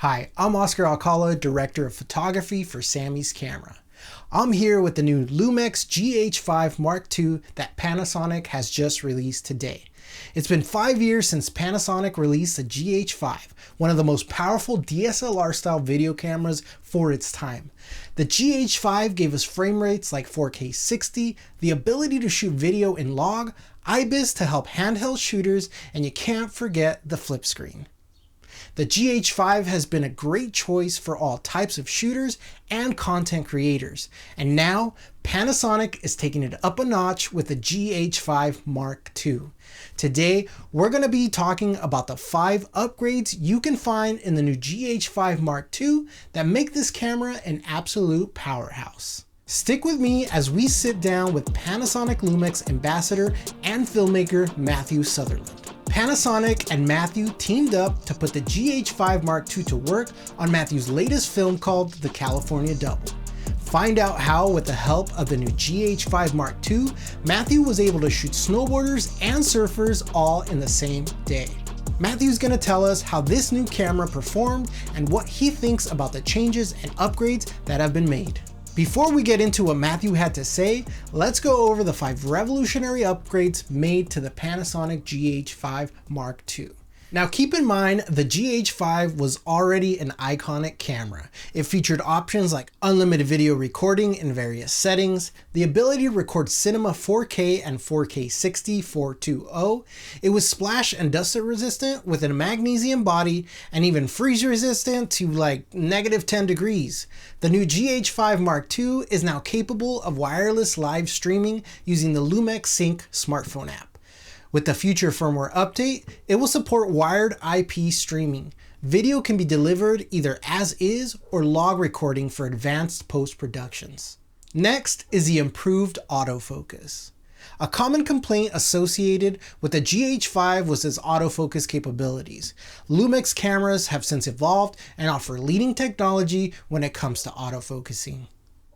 Hi, I'm Oscar Alcala, Director of Photography for Samy's Camera. I'm here with the new Lumix GH5M2 that Panasonic has just released today. It's been 5 years since Panasonic released the GH5, one of the most powerful DSLR-style video cameras for its time. The GH5 gave us frame rates like 4K 60, the ability to shoot video in log, IBIS to help handheld shooters, and you can't forget the flip screen. The GH5 has been a great choice for all types of shooters and content creators, and now Panasonic is taking it up a notch with the GH5M2. Today, we're going to be talking about the 5 upgrades you can find in the new GH5M2 that make this camera an absolute powerhouse. Stick with me as we sit down with Panasonic Lumix Ambassador and filmmaker Matthew Sutherland. Panasonic and Matthew teamed up to put the GH5M2 to work on Matthew's latest film called The California Double. Find out how, with the help of the new GH5M2, Matthew was able to shoot snowboarders and surfers all in the same day. Matthew's gonna tell us how this new camera performed and what he thinks about the changes and upgrades that have been made. Before we get into what Matthew had to say, let's go over the 5 revolutionary upgrades made to the Panasonic GH5M2. Now keep in mind, the GH5 was already an iconic camera. It featured options like unlimited video recording in various settings, the ability to record cinema 4K and 4K 60 420. It was splash and dust resistant with a magnesium body and even freeze resistant to like -10 degrees. The new GH5M2 is now capable of wireless live streaming using the Lumix Sync smartphone app. With the future firmware update, it will support wired IP streaming. Video can be delivered either as is or log recording for advanced post-productions. Next is the improved autofocus. A common complaint associated with the GH5 was its autofocus capabilities. Lumix cameras have since evolved and offer leading technology when it comes to autofocusing.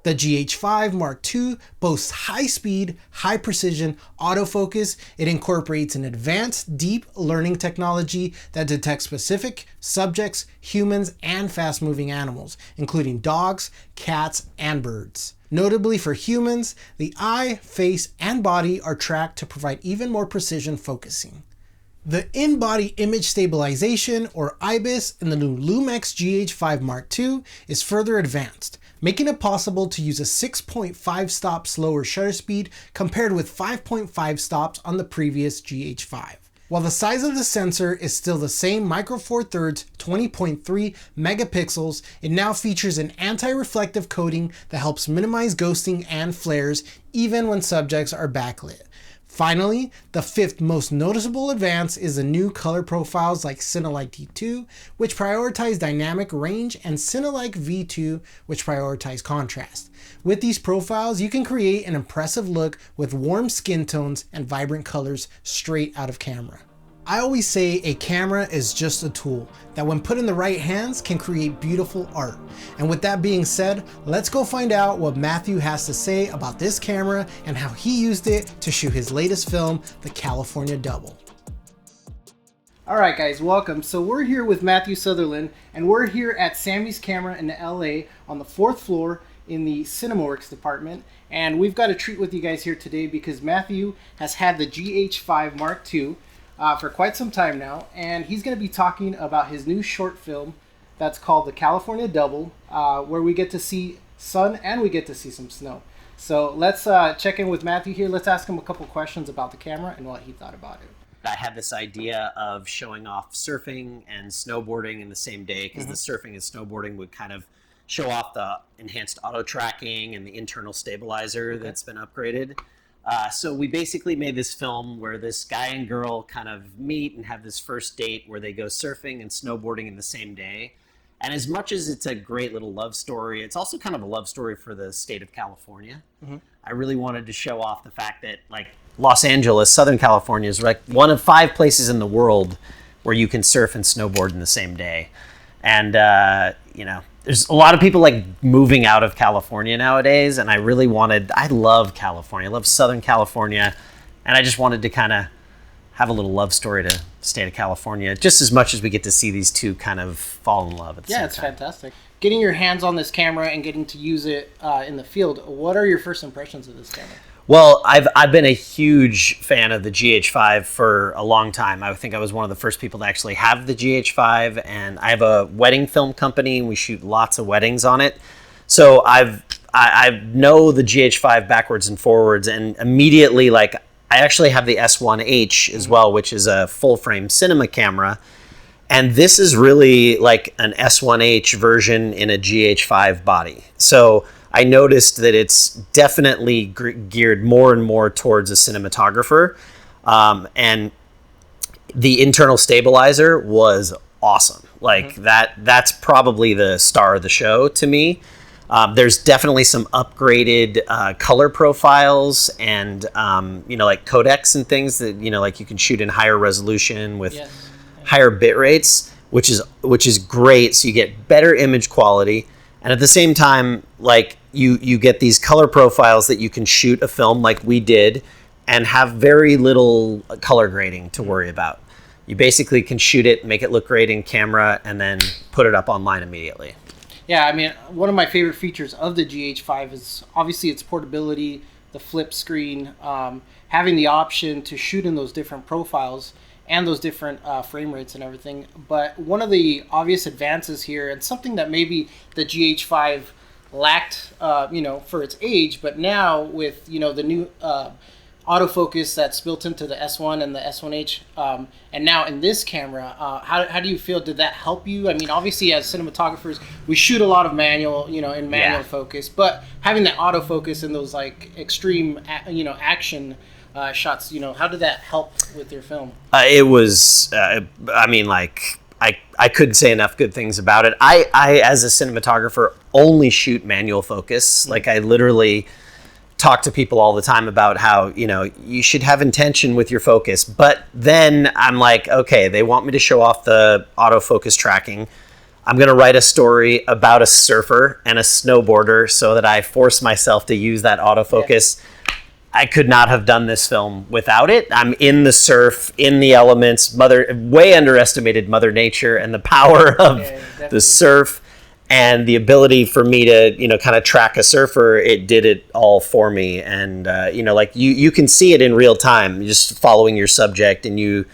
The GH5M2 boasts high-speed, high-precision autofocus. It incorporates an advanced deep learning technology that detects specific subjects, humans, and fast-moving animals, including dogs, cats, and birds. Notably for humans, the eye, face, and body are tracked to provide even more precision focusing. The in-body image stabilization, or IBIS, in the new Lumix GH5M2 is further advanced, making it possible to use a 6.5 stop slower shutter speed compared with 5.5 stops on the previous GH5. While the size of the sensor is still the same micro four thirds 20.3 megapixels, it now features an anti-reflective coating that helps minimize ghosting and flares even when subjects are backlit. Finally, the 5th most noticeable advance is the new color profiles like Cinelike T2, which prioritize dynamic range, and Cinelike V2, which prioritize contrast. With these profiles, you can create an impressive look with warm skin tones and vibrant colors straight out of camera. I always say a camera is just a tool that when put in the right hands can create beautiful art. And with that being said, let's go find out what Matthew has to say about this camera and how he used it to shoot his latest film, The California Double. Alright guys, welcome. So we're here with Matthew Sutherland and we're here at Samy's Camera in LA on the 4th floor in the CinemaWorks department. And we've got a treat with you guys here today because Matthew has had the GH5M2 for quite some time now, and he's going to be talking about his new short film that's called The California Double, where we get to see sun and we get to see some snow. So let's check in with Matthew here. Let's ask him a couple questions about the camera and what he thought about it. I had this idea of showing off surfing and snowboarding in the same day because the surfing and snowboarding would kind of show off the enhanced auto tracking and the internal stabilizer that's been upgraded. So we basically made this film where this guy and girl kind of meet and have this first date where they go surfing and snowboarding in the same day. And as much as it's a great little love story, it's also kind of a love story for the state of California. I really wanted to show off the fact that like Los Angeles, Southern California is like one of 5 places in the world where you can surf and snowboard in the same day. And, you know, there's a lot of people like moving out of California nowadays, and I love California. I love Southern California, and I just wanted to kind of have a little love story to state of California, just as much as we get to see these two kind of fall in love at the same time. Yeah, it's fantastic. Getting your hands on this camera and getting to use it in the field, what are your first impressions of this camera? Well, I've been a huge fan of the GH5 for a long time. I think I was one of the first people to actually have the GH5, and I have a wedding film company, and we shoot lots of weddings on it. So I know the GH5 backwards and forwards, and immediately, like, I actually have the S1H as well, which is a full-frame cinema camera, and this is really like an S1H version in a GH5 body. So I noticed that it's definitely geared more and more towards a cinematographer, and the internal stabilizer was awesome. Like that's probably the star of the show to me. There's definitely some upgraded color profiles and like codecs and things that like you can shoot in higher resolution with higher bit rates, which is great. So you get better image quality, and at the same time, like you get these color profiles that you can shoot a film like we did and have very little color grading to worry about. You basically can shoot it, make it look great in camera, and then put it up online immediately. Yeah, I mean, one of my favorite features of the GH5 is obviously its portability, the flip screen, having the option to shoot in those different profiles and those different frame rates and everything. But one of the obvious advances here, and something that maybe the GH5 lacked, for its age, but now with, the new autofocus that's built into the S1 and the S1H, and now in this camera, how do you feel? Did that help you? I mean, obviously as cinematographers, we shoot a lot of manual, in manual focus, but having that autofocus in those like extreme, action shots, how did that help with your film? It was, I couldn't say enough good things about it. I as a cinematographer, only shoot manual focus. Like I literally talk to people all the time about how, you should have intention with your focus. But then I'm like, okay, they want me to show off the autofocus tracking. I'm going to write a story about a surfer and a snowboarder so that I force myself to use that autofocus. Yeah. I could not have done this film without it. I'm in the surf, in the elements, way underestimated Mother Nature and the power of the surf. And the ability for me to, kind of track a surfer, it did it all for me. And, like you can see it in real time, just following your subject, and you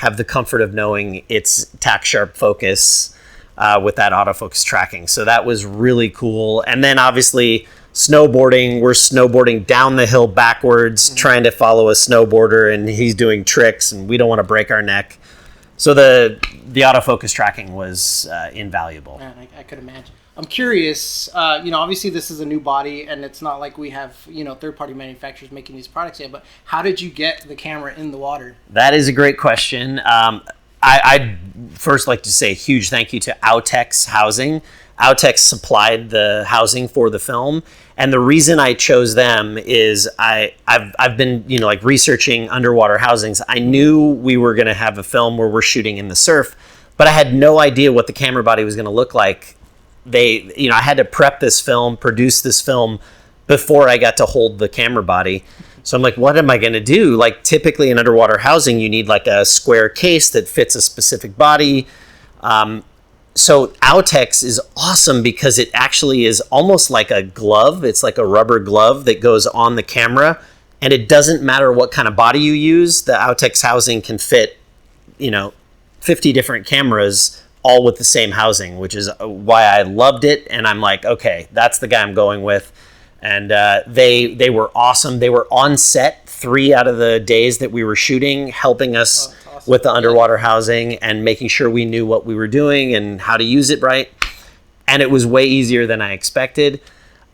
have the comfort of knowing it's tack sharp focus with that autofocus tracking. So that was really cool. And then obviously snowboarding, we're snowboarding down the hill backwards, trying to follow a snowboarder, and he's doing tricks, and we don't want to break our neck. So the autofocus tracking was invaluable. Man, I could imagine. I'm curious, obviously this is a new body, and it's not like we have, third-party manufacturers making these products yet, but how did you get the camera in the water? That is a great question. I'd first like to say a huge thank you to Autex Housing. Autex supplied the housing for the film, and the reason I chose them is I've been researching underwater housings. I knew we were going to have a film where we're shooting in the surf, but I had no idea what the camera body was going to look like. I had to prep this film, produce this film before I got to hold the camera body. So I'm like, what am I going to do? Like typically in underwater housing, you need like a square case that fits a specific body. So Autex is awesome because it actually is almost like a glove. It's like a rubber glove that goes on the camera, and it doesn't matter what kind of body you use. The Autex housing can fit, 50 different cameras all with the same housing, which is why I loved it. And I'm like, okay, that's the guy I'm going with. And they were awesome. They were on set 3 out of the days that we were shooting, helping us with the underwater housing and making sure we knew what we were doing and how to use it right. And it was way easier than I expected.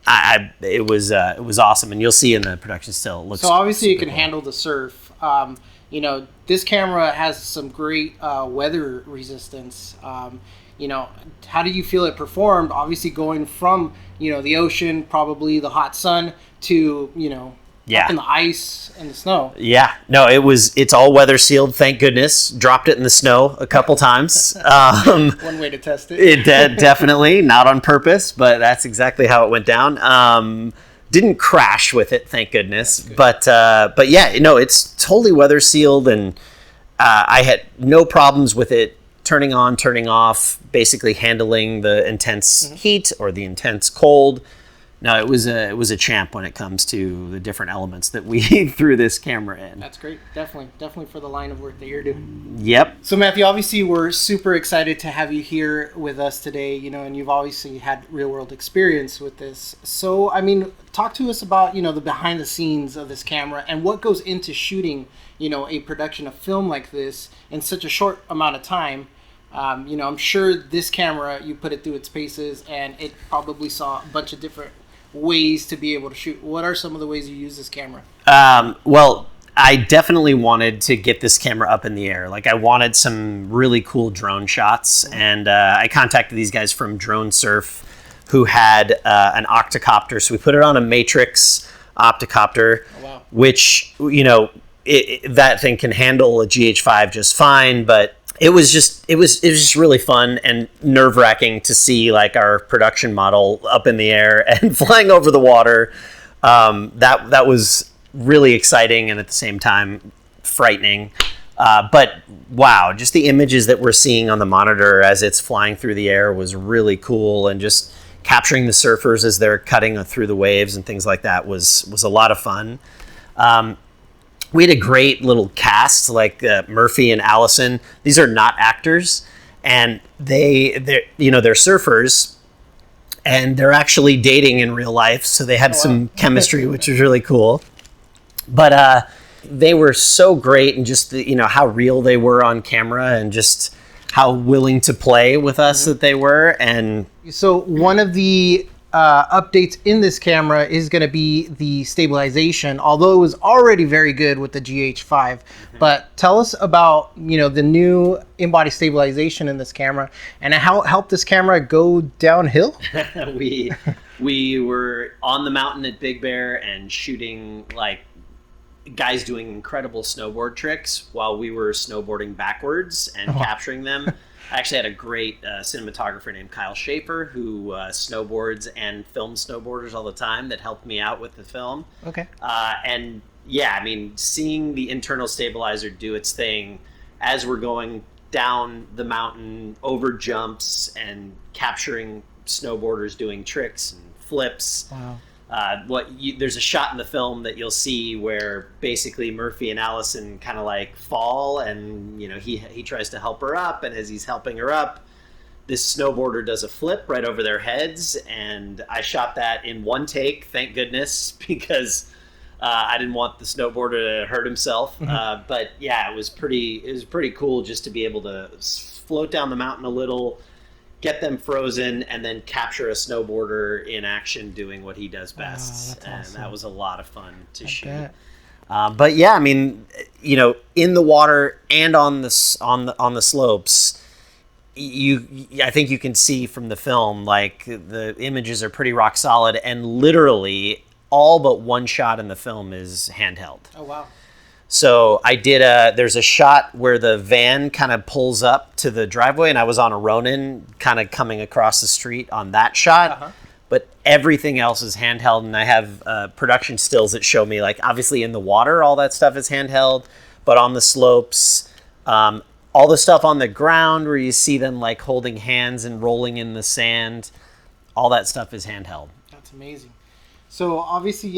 It was awesome, and you'll see in the production still. It looks so obviously it can cool. handle the surf. This camera has some great weather resistance. How do you feel it performed? Obviously going from the ocean, probably the hot sun, to up in the ice and the snow. Yeah, no, it's all weather sealed, thank goodness. Dropped it in the snow a couple times. One way to test it. Definitely, not on purpose, but that's exactly how it went down. Didn't crash with it, thank goodness. But yeah, it's totally weather sealed, and I had no problems with it turning on, turning off, basically handling the intense heat or the intense cold. No, it was a champ when it comes to the different elements that we threw this camera in. That's great. Definitely for the line of work that you're doing. Yep. So Matthew, obviously we're super excited to have you here with us today, you know, and you've obviously had real world experience with this. So, I mean, talk to us about, you know, the behind the scenes of this camera and what goes into shooting, you know, a production of film like this in such a short amount of time. You know, I'm sure this camera, you put it through its paces and it probably saw a bunch of different ways to be able to shoot. What are some of the ways you use this camera? Well, I definitely wanted to get this camera up in the air. Like, I wanted some really cool drone shots, and I contacted these guys from Drone Surf who had an octocopter. So we put it on a Matrix octocopter, which, you know, that thing can handle a GH5 just fine, but it was just really fun and nerve-wracking to see like our production model up in the air and flying over the water. That was really exciting and at the same time frightening. But wow, just the images that we're seeing on the monitor as it's flying through the air was really cool, and just capturing the surfers as they're cutting through the waves and things like that was a lot of fun. We had a great little cast, like Murphy and Allison. These are not actors, and they're surfers, and they're actually dating in real life. So they had some chemistry, which was really cool. But they were so great, and just how real they were on camera, and just how willing to play with us that they were. And so one of the updates in this camera is going to be the stabilization, although it was already very good with the GH5. But tell us about the new in-body stabilization in this camera and how it helped this camera go downhill. we were on the mountain at Big Bear and shooting like guys doing incredible snowboard tricks while we were snowboarding backwards and capturing them. I actually had a great cinematographer named Kyle Schaefer who snowboards and films snowboarders all the time that helped me out with the film. Okay. And yeah, I mean, seeing the internal stabilizer do its thing as we're going down the mountain, over jumps, and capturing snowboarders doing tricks and flips. Wow. There's a shot in the film that you'll see where basically Murphy and Allison kind of like fall, and he tries to help her up, and as he's helping her up, this snowboarder does a flip right over their heads, and I shot that in one take, thank goodness, because I didn't want the snowboarder to hurt himself. But yeah, it was pretty cool just to be able to float down the mountain a little, get them frozen, and then capture a snowboarder in action doing what he does best. And awesome. That was a lot of fun to shoot. But yeah, I mean, in the water and on the slopes, I think you can see from the film, like, the images are pretty rock solid, and literally all but one shot in the film is handheld. Oh wow. So I did there's a shot where the van kind of pulls up to the driveway, and I was on a Ronin kind of coming across the street on that shot. But everything else is handheld, and I have production stills that show me, like, obviously in the water, all that stuff is handheld, but on the slopes, all the stuff on the ground where you see them like holding hands and rolling in the sand, all that stuff is handheld. That's amazing. So obviously,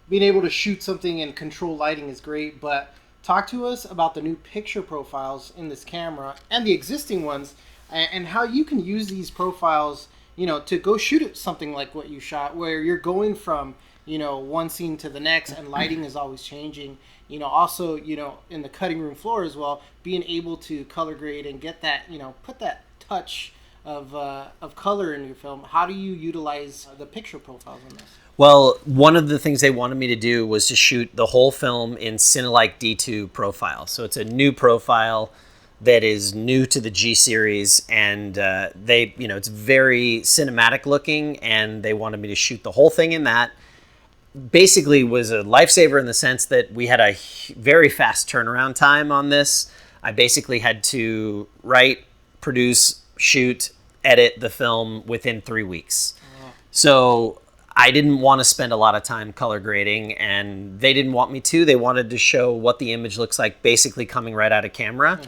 being able to shoot something and control lighting is great, but talk to us about the new picture profiles in this camera and the existing ones, and how you can use these profiles, to go shoot at something like what you shot, where you're going from, one scene to the next, and lighting is always changing. Also, in the cutting room floor as well, being able to color grade and get that, put that touch of color in your film. How do you utilize the picture profiles in this? Well, one of the things they wanted me to do was to shoot the whole film in Cinelike D2 profile. So it's a new profile that is new to the G series, and it's very cinematic looking, and they wanted me to shoot the whole thing in that. Basically was a lifesaver in the sense that we had a very fast turnaround time on this. I basically had to write, produce, shoot, edit the film within 3 weeks. So I didn't want to spend a lot of time color grading, and they didn't want me to. They wanted to show what the image looks like basically coming right out of camera.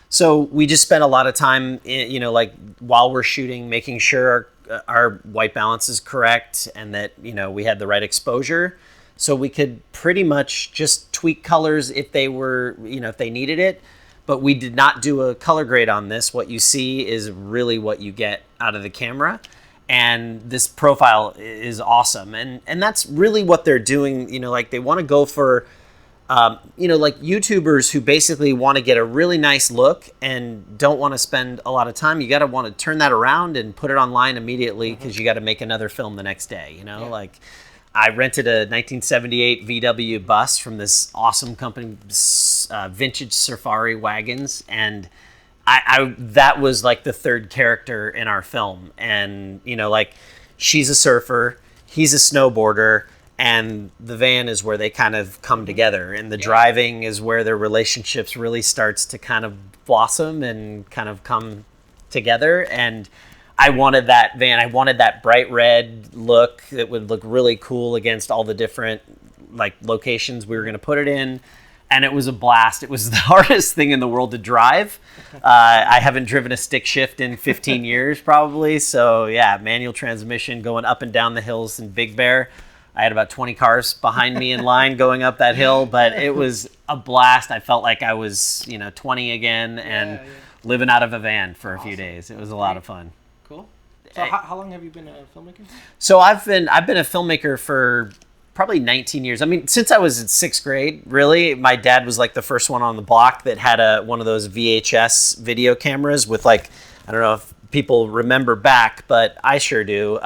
So we just spent a lot of time, you know, like while we're shooting, making sure our white balance is correct and that, you know, we had the right exposure. So we could pretty much just tweak colors if they were, you know, if they needed it. But we did not do a color grade on this. What you see is really what you get out of the camera. And this profile is awesome. And that's really what they're doing. You know, like they want to go for, you know, like YouTubers who basically want to get a really nice look and don't want to spend a lot of time. You got to want to turn that around and put it online immediately because you got to make another film the next day, you know, like I rented a 1978 VW bus from this awesome company, Vintage Safari Wagons. And I that was like the third character in our film. And, you know, like she's a surfer, he's a snowboarder, and the van is where they kind of come together. And the driving is where their relationships really starts to kind of blossom and kind of come together. And I wanted that van, I wanted that bright red look that would look really cool against all the different like locations we were going to put it in. And it was a blast. It was the hardest thing in the world to drive. I haven't driven a stick shift in 15 years probably. So yeah, manual transmission going up and down the hills in Big Bear. I had about 20 cars behind me in line going up that hill, but it was a blast. I felt like I was, you know, 20 again and living out of a van for a few days. It was a lot of fun. Cool. So how long have you been a filmmaker? So I've been a filmmaker for probably 19 years. I mean, since I was in 6th grade, really. My dad was like the first one on the block that had one of those VHS video cameras with like, I don't know if people remember back, but I sure do.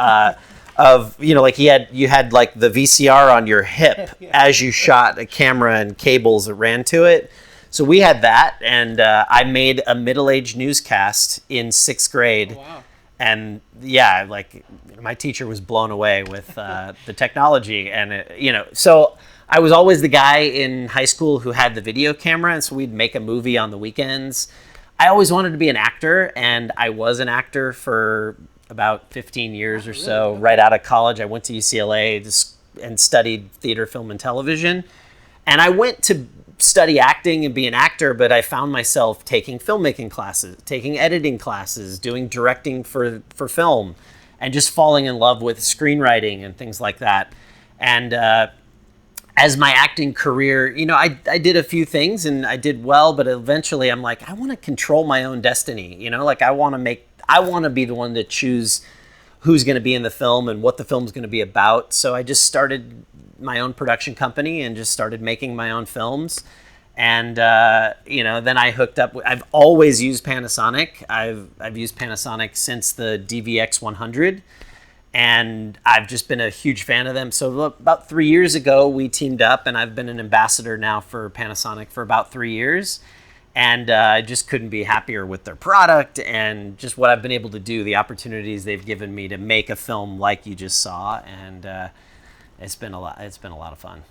Of, you know, like you had like the VCR on your hip as you shot a camera and cables that ran to it. So we had that, and I made a middle-aged newscast in 6th grade. Oh, wow. And yeah, like my teacher was blown away with the technology, and you know, so I was always the guy in high school who had the video camera, and so we'd make a movie on the weekends. I always wanted to be an actor, and I was an actor for about 15 years or so. Right out of college, I went to UCLA and studied theater, film, and television. And I went to study acting and be an actor, but I found myself taking filmmaking classes, taking editing classes, doing directing for film, and just falling in love with screenwriting and things like that. And as my acting career, you know, I did a few things and I did well, but eventually I'm like, I want to control my own destiny, you know, like I want to be the one to choose who's going to be in the film and what the film's going to be about. So I just started my own production company and just started making my own films. And, you know, then I hooked up. I've always used Panasonic. I've used Panasonic since the DVX 100. And I've just been a huge fan of them. So about 3 years ago, we teamed up, and I've been an ambassador now for Panasonic for about 3 years. And I just couldn't be happier with their product and just what I've been able to do, the opportunities they've given me to make a film like you just saw. And it's been a lot of fun.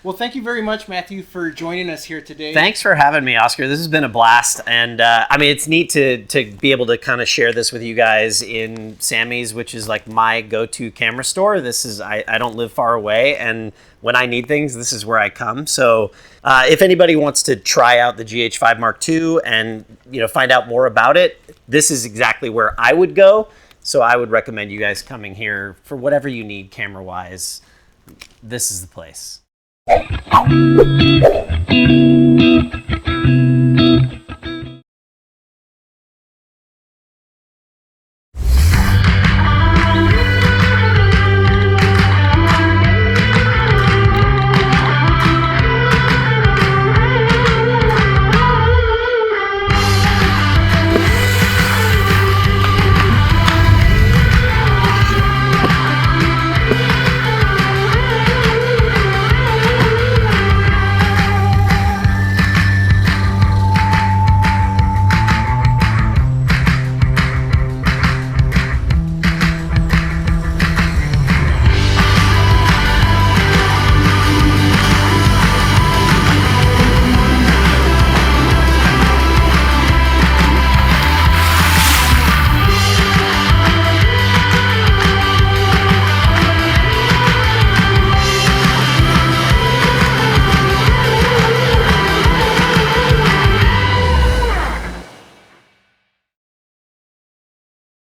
Well, thank you very much, Matthew, for joining us here today. Thanks for having me, Oscar. This has been a blast. And I mean, it's neat to be able to kind of share this with you guys in Samys, which is like my go-to camera store. This is, I don't live far away, and when I need things, this is where I come. So if anybody wants to try out the GH5 Mark II and, you know, find out more about it, this is exactly where I would go. So I would recommend you guys coming here for whatever you need camera-wise. This is the place.